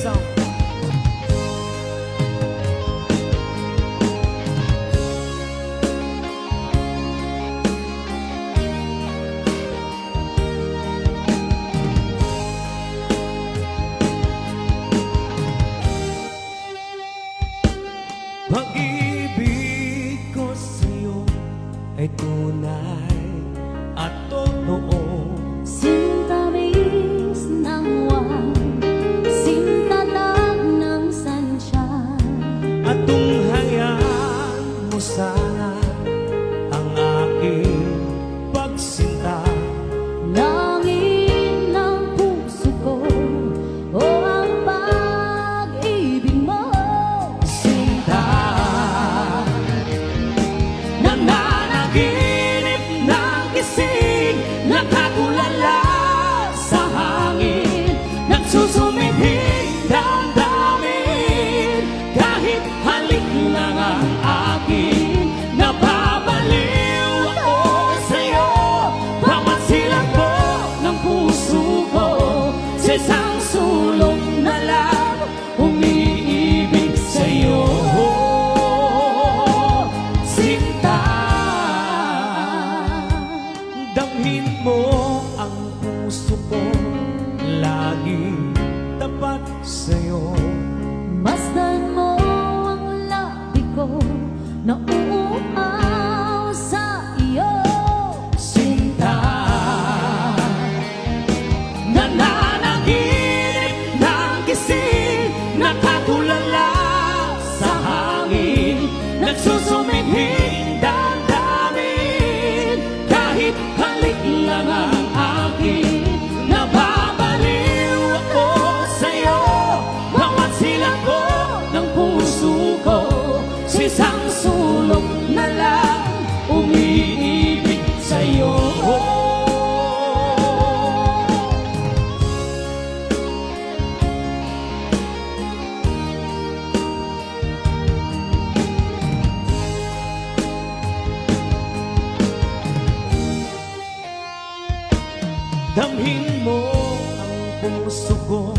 sound. Pag-ibig ko sa'yo ay tunay at totoo. Sintamis ng wang, sintalag ng sansya. At tunghayaan mo sana ang aking pagsinta. Langin ng puso ko, o ang pag-ibig mo. Sinta, nananaginip ng gising, nakatulala sa hangin, nagsusumihing damdamin. Kahit halik lang ang akin, nababaliw ako sa'yo. Bawat silang ko ng puso ko, sa isang sulok na lang umiibig sa'yo. Sinta, damhin mo ang puso ko, laging tapat sa'yo. Masdan mo ang labi ko, na uuhaw sa iyo. Sinta, nananaginip ng gising, nakatulala sa hangin, nagsusumihing damdamin. Kahit halik lang ang akin, nababaliw ako sa'yo. Bawat silang ko ng puso ko, sa isang sulok na lang umiibig sa'yo. Damhin mo ang puso ko,